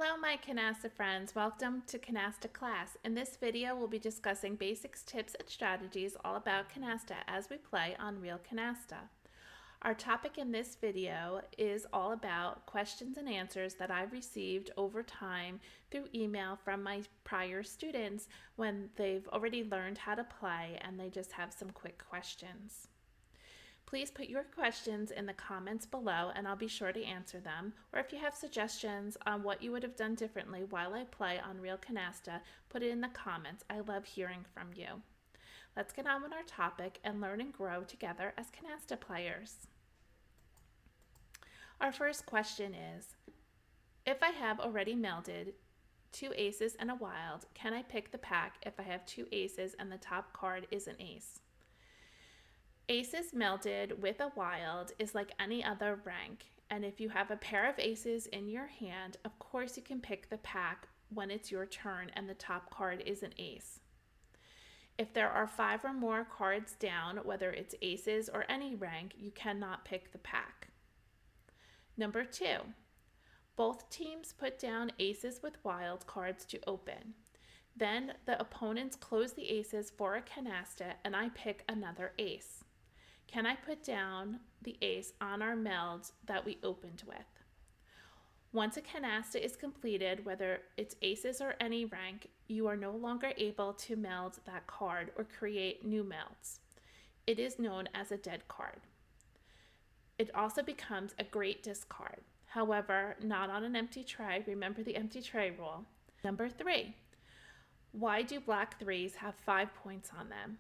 Hello my Canasta friends, welcome to Canasta Class. In this video we'll be discussing basics, tips, and strategies all about Canasta as we play on real Canasta. Our topic in this video is all about questions and answers that I've received over time through email from my prior students when they've already learned how to play and they just have some quick questions. Please put your questions in the comments below and I'll be sure to answer them. Or if you have suggestions on what you would have done differently while I play on Real Canasta, put it in the comments. I love hearing from you. Let's get on with our topic and learn and grow together as Canasta players. Our first question is, if I have already melded 2 aces and a wild, can I pick the pack if I have 2 aces and the top card is an ace? Aces melded with a wild is like any other rank, and if you have a pair of aces in your hand, of course you can pick the pack when it's your turn and the top card is an ace. If there are 5 or more cards down, whether it's aces or any rank, you cannot pick the pack. Number 2, both teams put down aces with wild cards to open. Then the opponents close the aces for a canasta and I pick another ace. Can I put down the ace on our meld that we opened with? Once a canasta is completed, whether it's aces or any rank, you are no longer able to meld that card or create new melds. It is known as a dead card. It also becomes a great discard. However, not on an empty tray. Remember the empty tray rule. Number 3, why do black 3s have 5 points on them?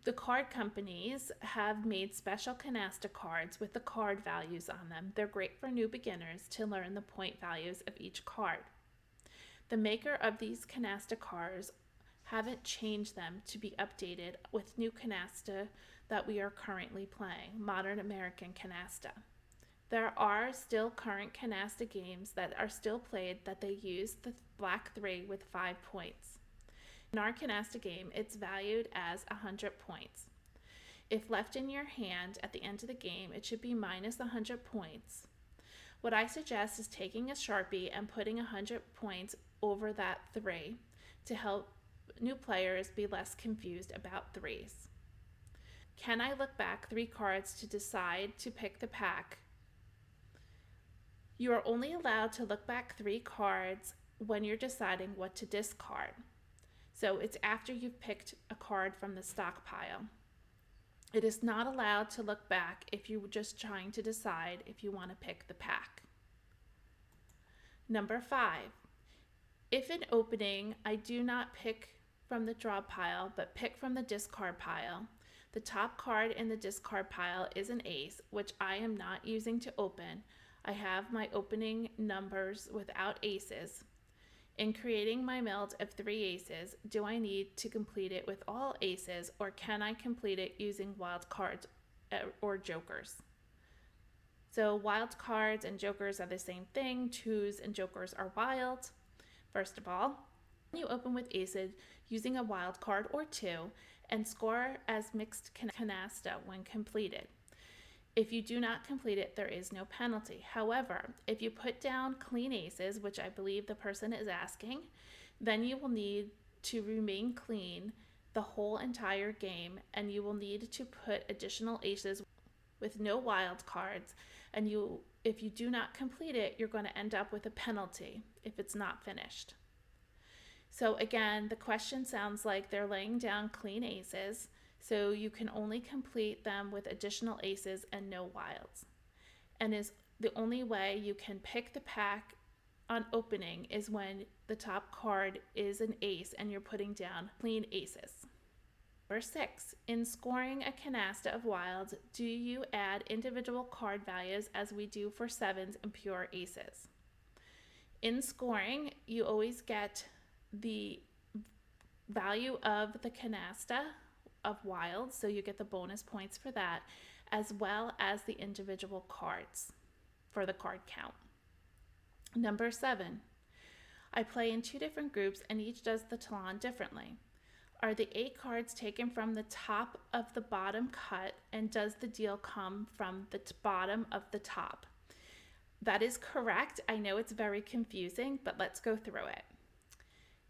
The card companies have made special canasta cards with the card values on them. They're great for new beginners to learn the point values of each card. The maker of these canasta cards haven't changed them to be updated with new canasta that we are currently playing, modern American canasta. There are still current canasta games that are still played that they use the black 3 with 5 points. In our canasta game, it's valued as 100 points. If left in your hand at the end of the game, it should be minus 100 points. What I suggest is taking a Sharpie and putting 100 points over that 3 to help new players be less confused about 3s. Can I look back 3 cards to decide to pick the pack? You are only allowed to look back 3 cards when you're deciding what to discard. So it's after you've picked a card from the stockpile. It is not allowed to look back if you're just trying to decide if you want to pick the pack. Number 5, if in opening I do not pick from the draw pile but pick from the discard pile, the top card in the discard pile is an ace, which I am not using to open. I have my opening numbers without aces. In creating my meld of 3 aces, do I need to complete it with all aces or can I complete it using wild cards or jokers? So wild cards and jokers are the same thing. 2s and jokers are wild. First of all, you open with aces using a wild card or 2 and score as mixed canasta when completed. If you do not complete it, there is no penalty. However, if you put down clean aces, which I believe the person is asking, then you will need to remain clean the whole entire game and you will need to put additional aces with no wild cards, and if you do not complete it, you're going to end up with a penalty if it's not finished. So again, the question sounds like they're laying down clean aces, so you can only complete them with additional aces and no wilds. And is the only way you can pick the pack on opening is when the top card is an ace and you're putting down clean aces. Number 6, in scoring a canasta of wilds, do you add individual card values as we do for 7s and pure aces? In scoring, you always get the value of the canasta of wilds, so you get the bonus points for that, as well as the individual cards for the card count. Number 7, I play in 2 different groups and each does the talon differently. Are the 8 cards taken from the top of the bottom cut and does the deal come from the bottom of the top? That is correct. I know it's very confusing, but let's go through it.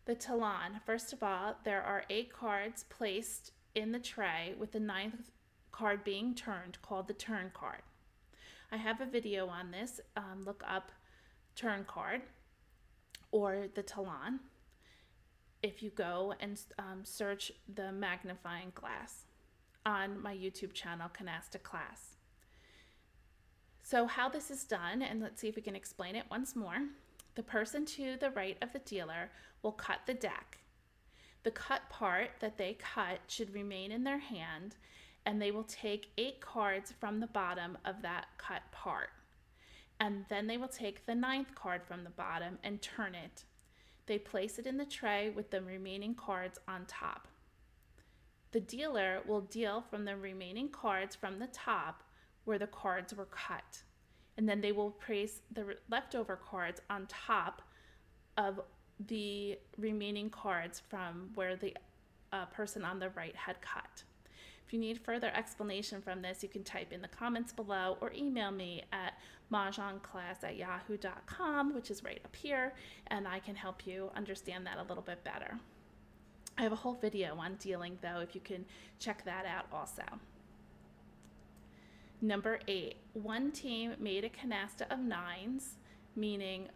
The talon. First of all, there are 8 cards placed in the tray with the 9th card being turned, called the turn card. I have a video on this. Look up turn card or the talon if you go and search the magnifying glass on my YouTube channel, Canasta Class. So how this is done, and let's see if we can explain it once more. The person to the right of the dealer will cut the deck. The cut part that they cut should remain in their hand, and they will take 8 cards from the bottom of that cut part. And then they will take the 9th card from the bottom and turn it. They place it in the tray with the remaining cards on top. The dealer will deal from the remaining cards from the top where the cards were cut. And then they will place the leftover cards on top of the remaining cards from where the person on the right had cut. If you need further explanation from this, you can type in the comments below or email me at mahjongclass@yahoo.com, which is right up here, and I can help you understand that a little bit better. I have a whole video on dealing, though, if you can check that out also. Number 8, one team made a canasta of 9s, meaning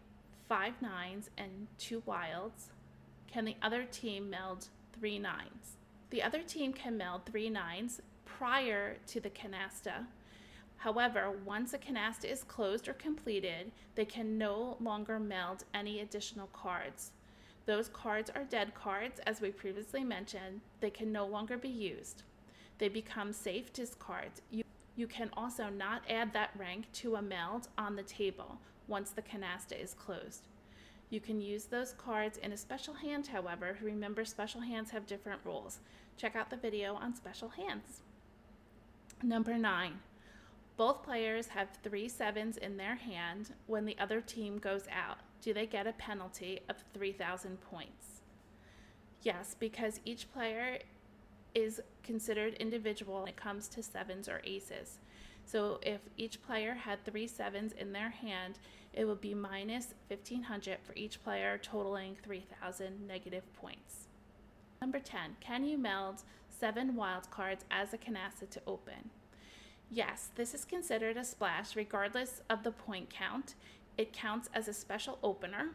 5 9s and 2 wilds. Can the other team meld 3 9s? The other team can meld 3 9s prior to the canasta. However, once a canasta is closed or completed, they can no longer meld any additional cards. Those cards are dead cards, as we previously mentioned. They can no longer be used. They become safe discards. You can also not add that rank to a meld on the table once the canasta is closed. You can use those cards in a special hand, however. Remember, special hands have different rules. Check out the video on special hands. Number 9. Both players have 3 7s in their hand when the other team goes out. Do they get a penalty of 3,000 points? Yes, because each player is considered individual when it comes to 7s or aces. So if each player had 3 7s in their hand, it would be minus 1,500 for each player, totaling 3,000 negative points. Number 10, can you meld 7 wild cards as a canasta to open? Yes, this is considered a splash regardless of the point count. It counts as a special opener.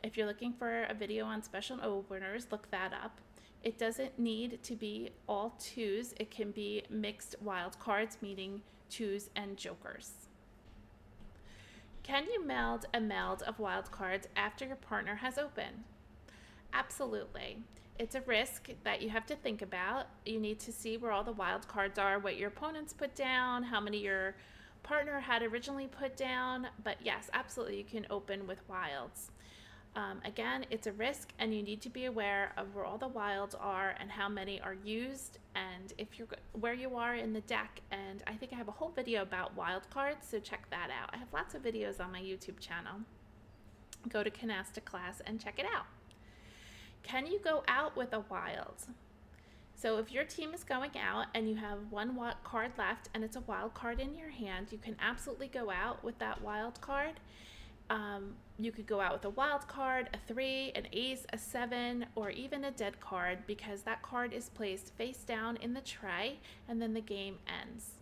If you're looking for a video on special openers, look that up. It doesn't need to be all 2s. It can be mixed wild cards, meaning 2s and jokers. Can you meld a meld of wild cards after your partner has opened? Absolutely. It's a risk that you have to think about. You need to see where all the wild cards are, what your opponents put down, how many your partner had originally put down. But yes, absolutely, you can open with wilds. Again, it's a risk, and you need to be aware of where all the wilds are and how many are used, and if you're where you are in the deck. And I think I have a whole video about wild cards, so check that out. I have lots of videos on my YouTube channel. Go to Canasta Class and check it out. Can you go out with a wild? So if your team is going out and you have 1 card left and it's a wild card in your hand, you can absolutely go out with that wild card. You could go out with a wild card, a 3, an ace, a 7, or even a dead card, because that card is placed face down in the tray and then the game ends.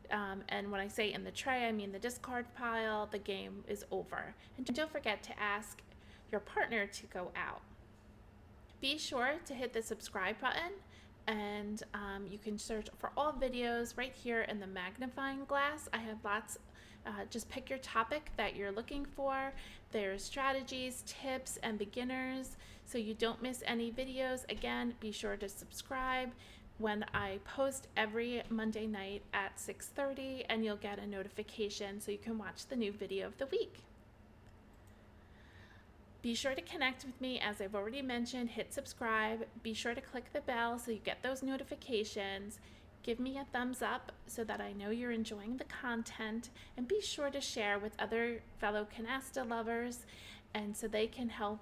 And when I say in the tray, I mean the discard pile. The game is over. And don't forget to ask your partner to go out. Be sure to hit the subscribe button, and you can search for all videos right here in the magnifying glass. I have lots. Just pick your topic that you're looking for. There's strategies, tips, and beginners, so you don't miss any videos. Again, be sure to subscribe when I post every Monday night at 6:30, and you'll get a notification so you can watch the new video of the week. Be sure to connect with me, as I've already mentioned. Hit subscribe. Be sure to click the bell so you get those notifications. Give me a thumbs up so that I know you're enjoying the content, and be sure to share with other fellow canasta lovers, and so they can help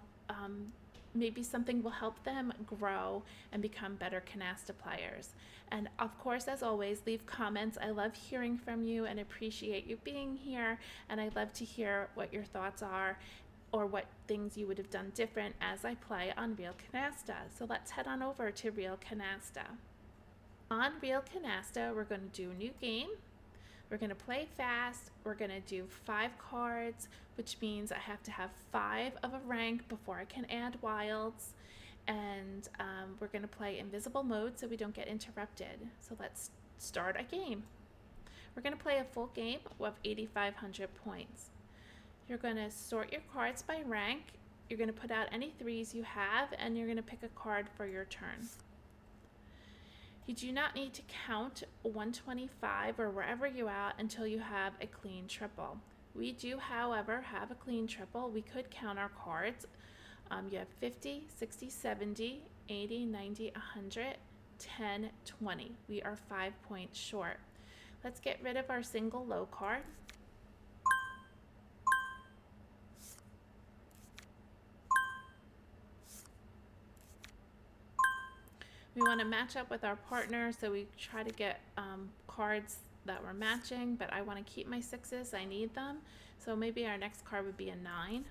maybe something will help them grow and become better canasta players. And of course, as always, leave comments. I love hearing from you and appreciate you being here. And I love to hear what your thoughts are or what things you would have done different as I play on Real Canasta. So let's head on over to Real Canasta. On Real Canasta, we're going to do a new game. We're going to play fast. We're going to do 5 cards, which means I have to have 5 of a rank before I can add wilds. And we're going to play invisible mode so we don't get interrupted. So let's start a game. We're going to play a full game of 8,500 points. You're going to sort your cards by rank. You're going to put out any 3s you have, and you're going to pick a card for your turn. You do not need to count 125 or wherever you are until you have a clean triple. We do, however, have a clean triple. We could count our cards. You have 50, 60, 70, 80, 90, 100, 10, 20. We are 5 points short. Let's get rid of our single low card. We want to match up with our partner, so we try to get cards that we're matching, but I want to keep my 6s. I need them. So maybe our next card would be a 9.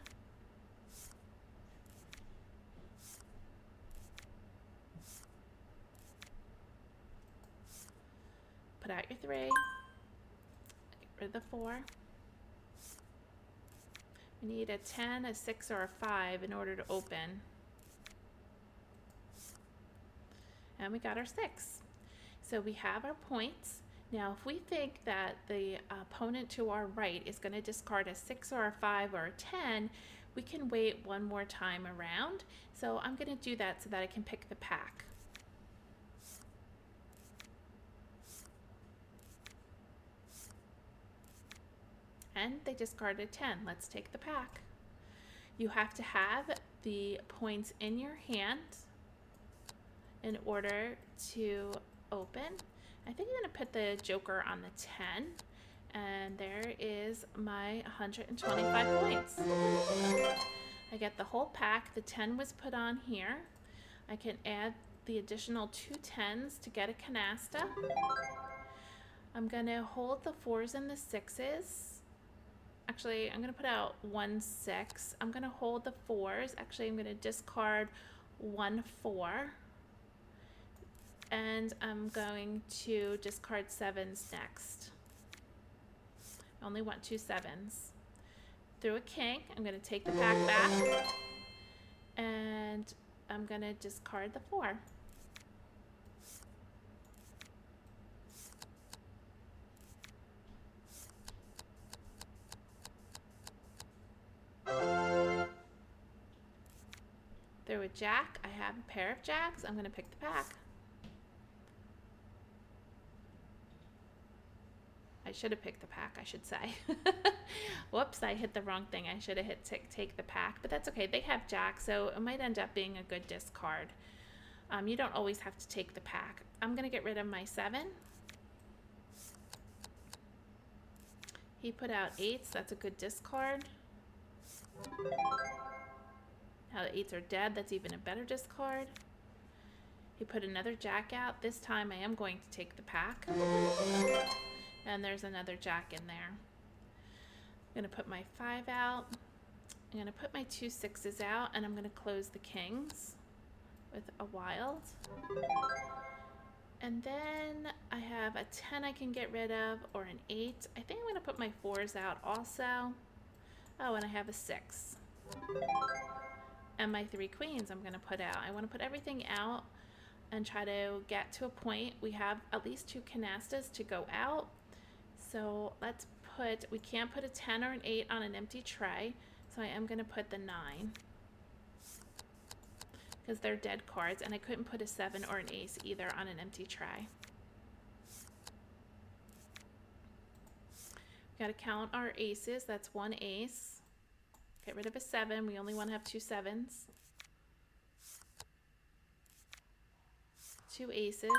Put out your 3. Get rid of the 4. We need a 10, a 6, or a 5 in order to open. And we got our 6. So we have our points. Now, if we think that the opponent to our right is going to discard a 6 or a 5 or a 10, we can wait one more time around. So I'm going to do that so that I can pick the pack. And they discarded 10. Let's take the pack. You have to have the points in your hand in order to open. I think I'm going to put the joker on the 10, and there is my 125 points. I get the whole pack. The 10 was put on here. I can add the additional 2 10s to get a canasta. I'm going to hold the 4s and the 6s. Actually, I'm going to put out 1 6. I'm going to hold the 4s. Actually, I'm going to discard 1 4. And I'm going to discard 7s next. I only want 2 7s. Through a king, I'm going to take the pack back. And I'm going to discard the 4. Through a jack, I have a pair of jacks. I'm going to pick the pack. I should have picked the pack, I should say. Whoops, I hit the wrong thing. I should have hit take the pack, but that's okay. They have jack, so it might end up being a good discard. You don't always have to take the pack. I'm going to get rid of my 7. He put out 8s. That's a good discard. Now the 8s are dead. That's even a better discard. He put another jack out. This time I am going to take the pack. And there's another jack in there. I'm going to put my 5 out. I'm going to put my 2 6s out, and I'm going to close the kings with a wild. And then I have a 10 I can get rid of, or an 8. I think I'm going to put my 4s out also. Oh, and I have a 6. And my 3 queens I'm going to put out. I want to put everything out and try to get to a point. We have at least 2 canastas to go out. So let's put, we can't put a 10 or an 8 on an empty tray. So I am going to put the 9. Because they're dead cards, and I couldn't put a 7 or an ace either on an empty tray. Got to count our aces. That's 1 ace. Get rid of a 7. We only want to have 2 7s. 2 aces.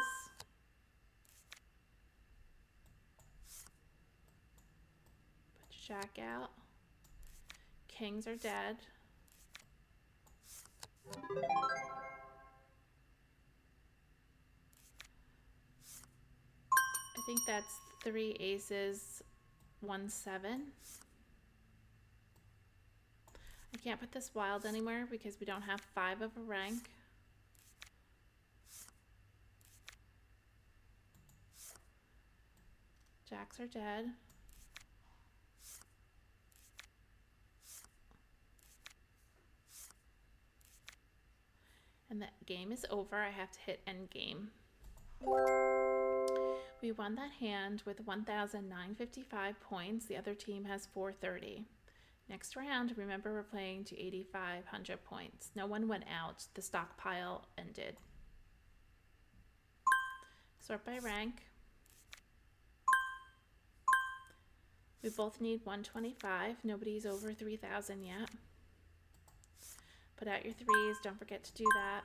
Put your jack out. Kings are dead. I think that's 3 aces, 1 7. I can't put this wild anywhere because we don't have 5 of a rank. Jacks are dead. And that game is over. I have to hit end game. We won that hand with 1,955 points. The other team has 430. Next round, remember we're playing to 8,500 points. No one went out. The stockpile ended. Sort by rank. We both need 125. Nobody's over 3,000 yet. Put out your 3s. Don't forget to do that.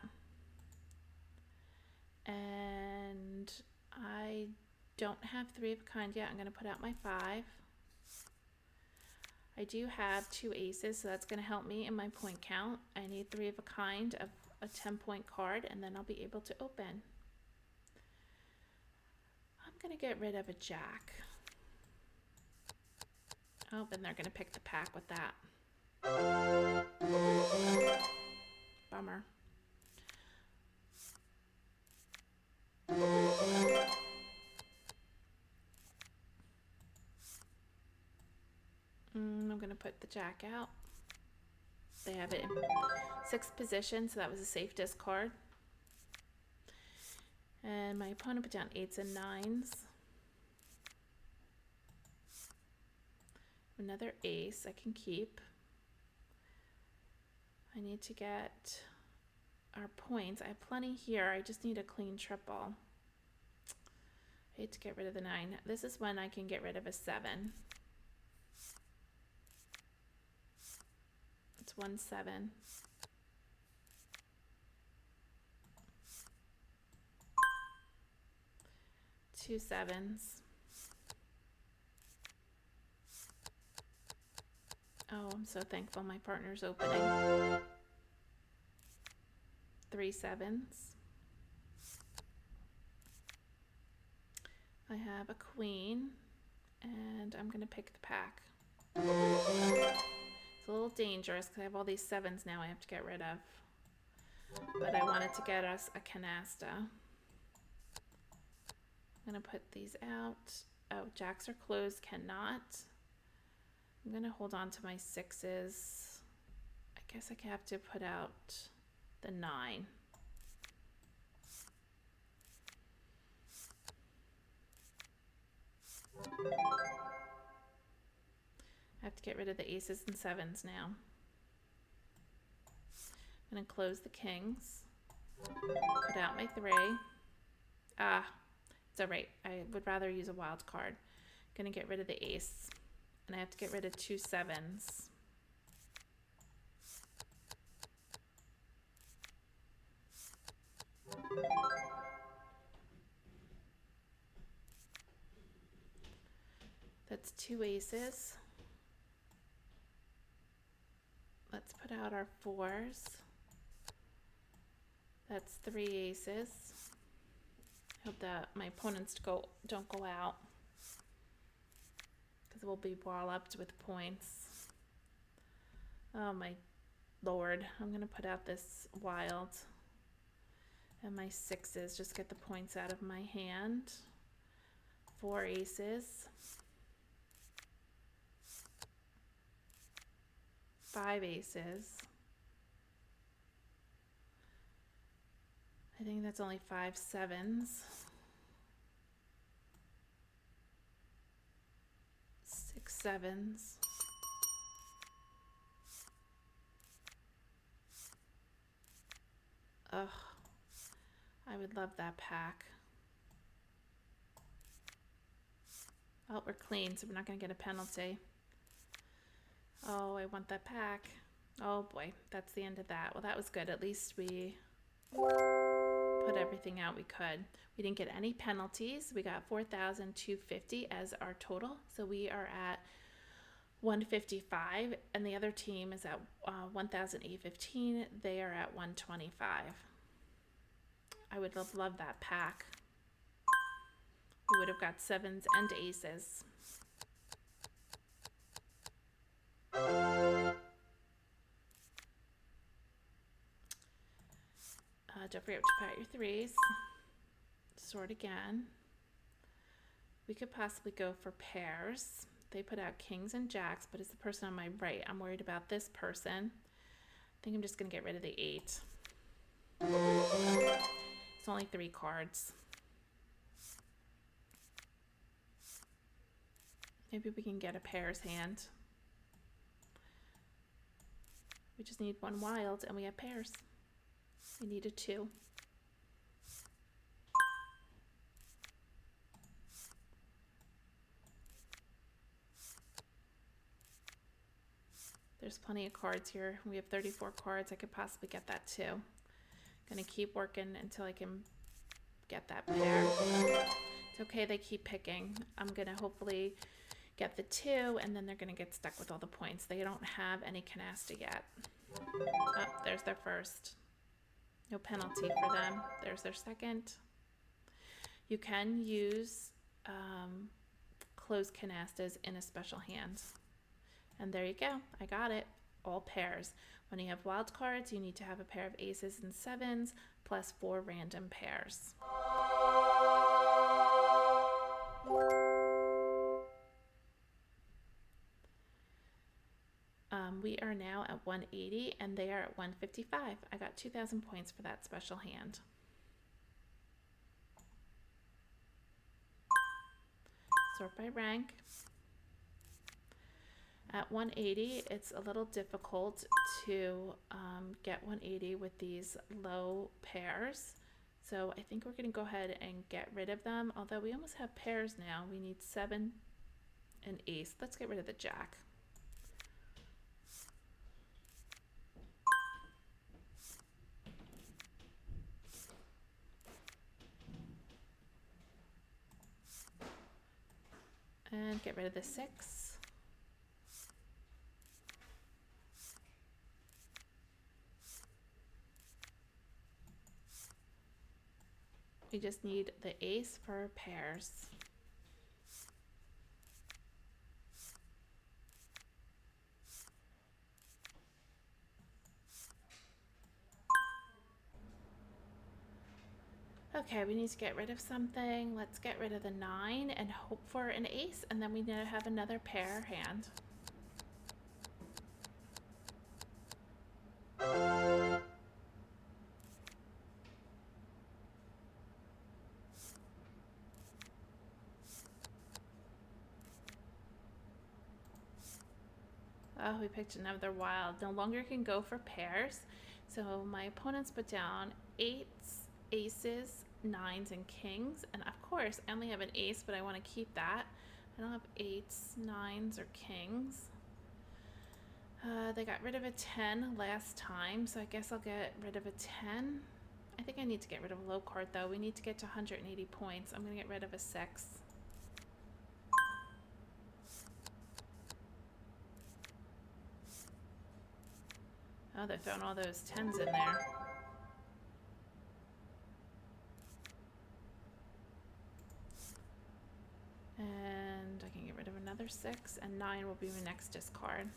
And I don't have 3 of a kind yet. I'm going to put out my 5. I do have 2 aces, so that's going to help me in my point count. I need 3 of a kind of a 10-point card, and then I'll be able to open. I'm going to get rid of a jack. Oh, and they're going to pick the pack with that. Bummer. I'm going to put the jack out. They have it in 6th position, so that was a safe discard. And my opponent put down 8s and 9s. Another ace I can keep. I need to get our points. I have plenty here. I just need a clean triple. I hate to get rid of the 9. This is when I can get rid of a 7. It's 1 7. Two 7s. Oh, I'm so thankful my partner's opening. 3 7s. I have a queen, and I'm going to pick the pack. It's a little dangerous because I have all these 7s now I have to get rid of. But I wanted to get us a canasta. I'm going to put these out. Oh, jacks are closed, cannot. I'm going to hold on to my 6s. I guess I have to put out the 9. I have to get rid of the aces and 7s now. I'm going to close the kings. Put out my 3. It's all right. I would rather use a wild card. I'm going to get rid of the ace. And I have to get rid of 2 7s. That's 2 aces. Let's put out our 4s. That's 3 aces. I hope that my opponents don't go out, because we'll be walloped with points. Oh my lord. I'm going to put out this wild. And my 6s, just get the points out of my hand. 4 aces. 5 aces. I think that's only 5 7s. 6 7s. Ugh. I would love that pack. Oh, we're clean, so we're not going to get a penalty. Oh, I want that pack. Oh boy, that's the end of that. Well, that was good. At least we put everything out we could. We didn't get any penalties. We got 4,250 as our total. So we are at 155, and the other team is at 1,815. They are at 125. I would have loved that pack. We would have got sevens and aces. Don't forget to put out your threes. Sort again. We could possibly go for pairs. They put out kings and jacks, but it's the person on my right. I'm worried about this person. I think I'm just going to get rid of the 8. It's only 3 cards. Maybe we can get a pairs hand. We just need 1 wild and we have pairs. We need a 2. There's plenty of cards here. We have 34 cards. I could possibly get that too. Gonna keep working until I can get that pair. It's okay, they keep picking. I'm gonna hopefully get the 2, and then they're gonna get stuck with all the points. They don't have any canasta yet. Oh, there's their first. No penalty for them. There's their second. You can use closed canastas in a special hand. And there you go. I got it. All pairs. When you have wild cards, you need to have a pair of aces and sevens plus 4 random pairs. We are now at 180 and they are at 155. I got 2,000 points for that special hand. Sort by rank. At 180, it's a little difficult to get 180 with these low pairs. So I think we're going to go ahead and get rid of them. Although we almost have pairs now. We need 7 and ace. Let's get rid of the jack. And get rid of the 6. We just need the ace for pairs. Okay, we need to get rid of something. Let's get rid of the 9 and hope for an ace, and then we need to have another pair hand. Oh, we picked another wild. No longer can go for pairs. So my opponents put down 8s, aces, 9s, and kings. And of course, I only have an ace, but I want to keep that. I don't have 8s, 9s, or kings. They got rid of a 10 last time, so I guess I'll get rid of a 10. I think I need to get rid of a low card, though. We need to get to 180 points. I'm going to get rid of a 6. Oh, they're throwing all those 10s in there. And I can get rid of another 6, and 9 will be my next discard.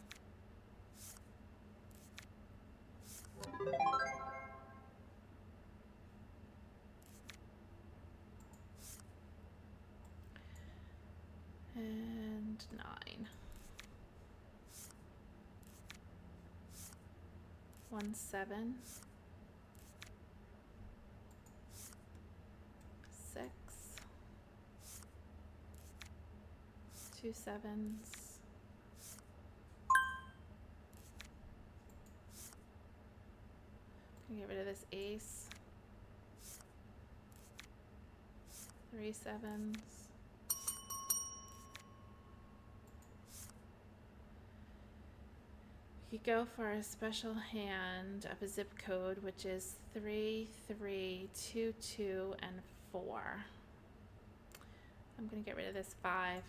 And 9. 1 7. 6. 2 7s. Get rid of this ace. 3 7s. You go for a special hand of a zip code, which is 3 3 2 2 and 4. I'm gonna get rid of this 5.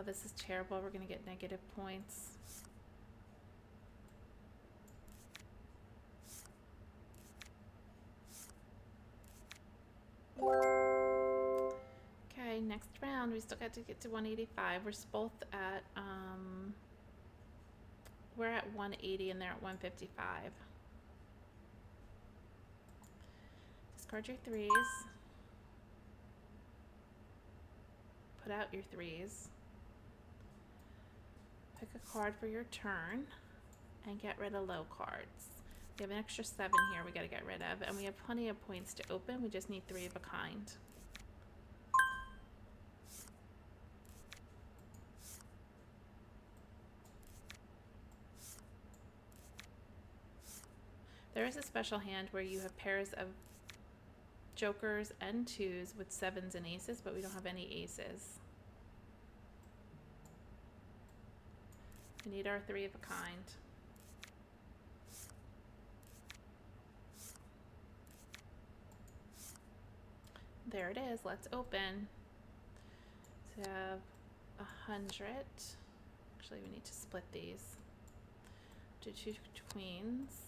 Oh, this is terrible. We're going to get negative points. Okay, next round. We still got to get to 185. We're both at, we're at 180 and they're at 155. Discard your threes. Put out your threes. Pick a card for your turn and get rid of low cards. We have an extra 7 here we got to get rid of, and we have plenty of points to open. We just need 3 of a kind. There is a special hand where you have pairs of jokers and 2s with 7s and aces, but we don't have any aces. We need our 3 of a kind. There it is. Let's open. So we have 100. Actually, we need to split these. Do 2 queens.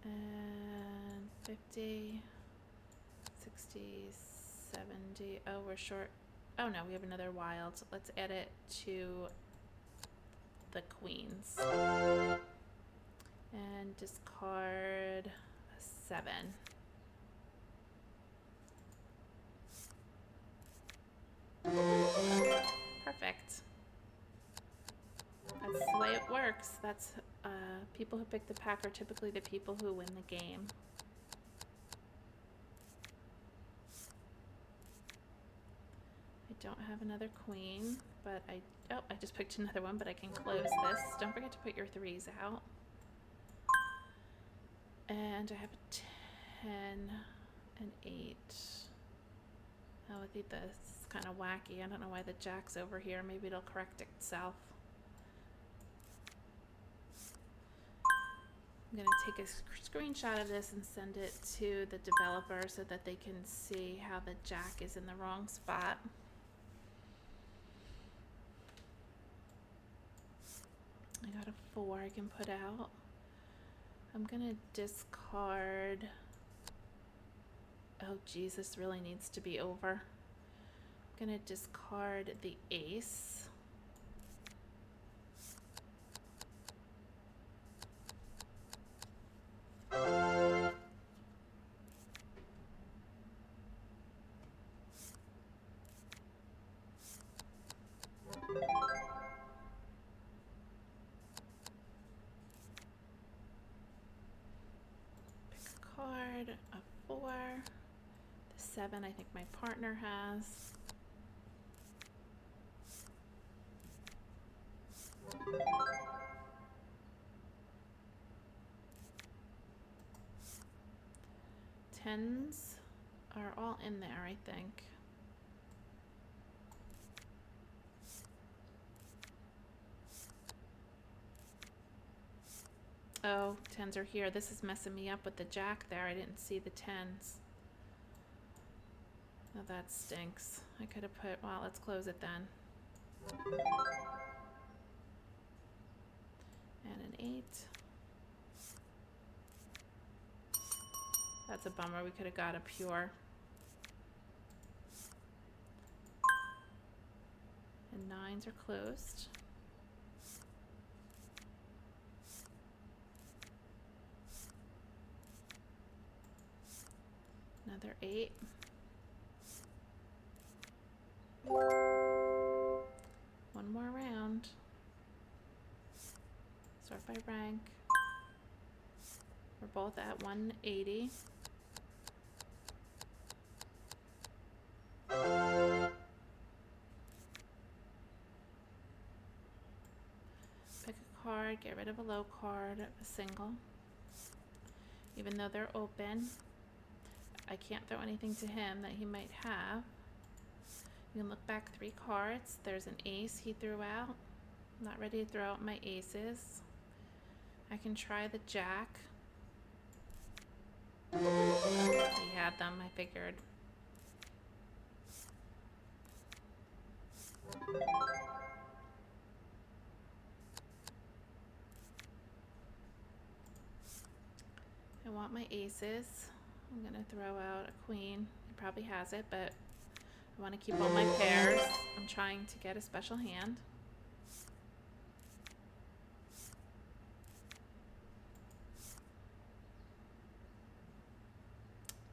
And 50, 60, 70. Oh, we're short. Oh no, we have another wild. Let's add it to the queens. And discard a 7. Perfect. That's the way it works. That's people who pick the pack are typically the people who win the game. I don't have another queen, but I just picked another one, but I can close this. Don't forget to put your 3s out. And I have a 10, an 8. Oh, I think this is kind of wacky. I don't know why the jack's over here. Maybe it'll correct itself. I'm going to take a screenshot of this and send it to the developer so that they can see how the jack is in the wrong spot. I got a 4 I can put out. I'm going to discard. Oh, geez, this really needs to be over. I'm going to discard the ace. A 4, the 7 I think my partner has. Tens are all in there, I think. Oh, 10s are here. This is messing me up with the jack there. I didn't see the 10s. Oh, that stinks. I could have put, well, let's close it then. And an 8. That's a bummer. We could have got a pure. And 9s are closed. Another 8. One more round. Sort by rank. We're both at 180. Pick a card, get rid of a low card, a single. Even though they're open, I can't throw anything to him that he might have. You can look back 3 cards. There's an ace he threw out. I'm not ready to throw out my aces. I can try the jack. He had them. figured. I want my aces. I'm gonna throw out a queen. He probably has it, but I want to keep all my pairs. I'm trying to get a special hand.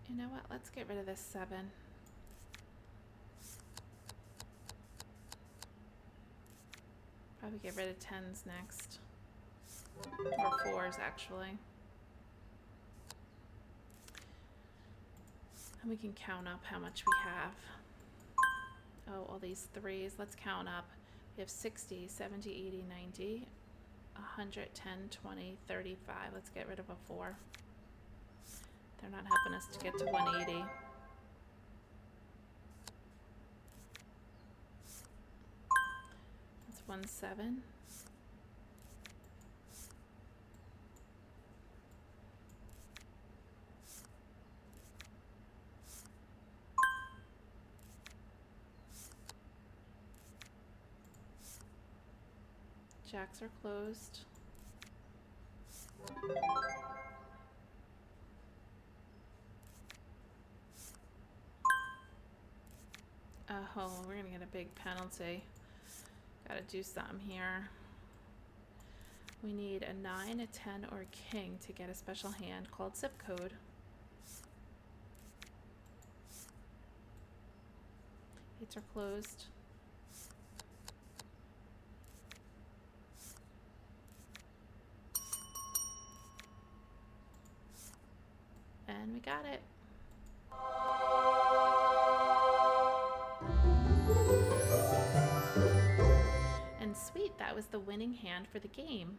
You know what? Let's get rid of this 7. Probably get rid of 10s next. Or 4s, actually. And we can count up how much we have. Oh, all these 3s. Let's count up. We have 60, 70, 80, 90, 100, 10, 20, 35. Let's get rid of a 4. They're not helping us to get to 180. That's 17. Jacks are closed. Oh, we're gonna get a big penalty. Gotta do something here. We need a 9, a 10, or a king to get a special hand called zip code. Eights are closed. And we got it. And sweet, that was the winning hand for the game.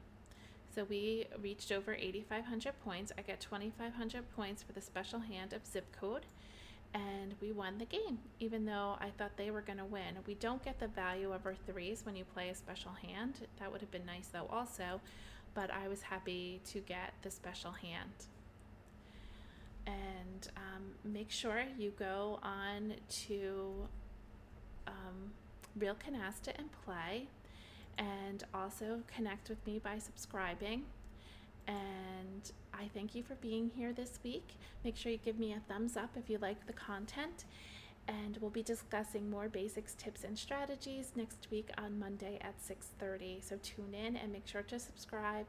So we reached over 8,500 points. I got 2,500 points for the special hand of zip code, and we won the game, even though I thought they were going to win. We don't get the value of our 3s when you play a special hand. That would have been nice though also, but I was happy to get the special hand. And make sure you go on to Real Canasta and play, and also connect with me by subscribing. And I thank you for being here this week. Make sure you give me a thumbs up if you like the content, and we'll be discussing more basics, tips, and strategies next week on Monday at 6:30. So tune in and make sure to subscribe,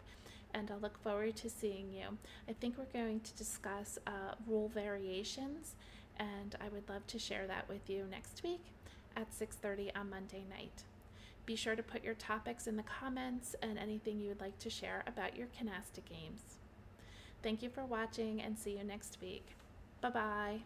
and I'll look forward to seeing you. I think we're going to discuss rule variations, and I would love to share that with you next week at 6:30 on Monday night. Be sure to put your topics in the comments and anything you would like to share about your Canasta games. Thank you for watching, and see you next week. Bye-bye.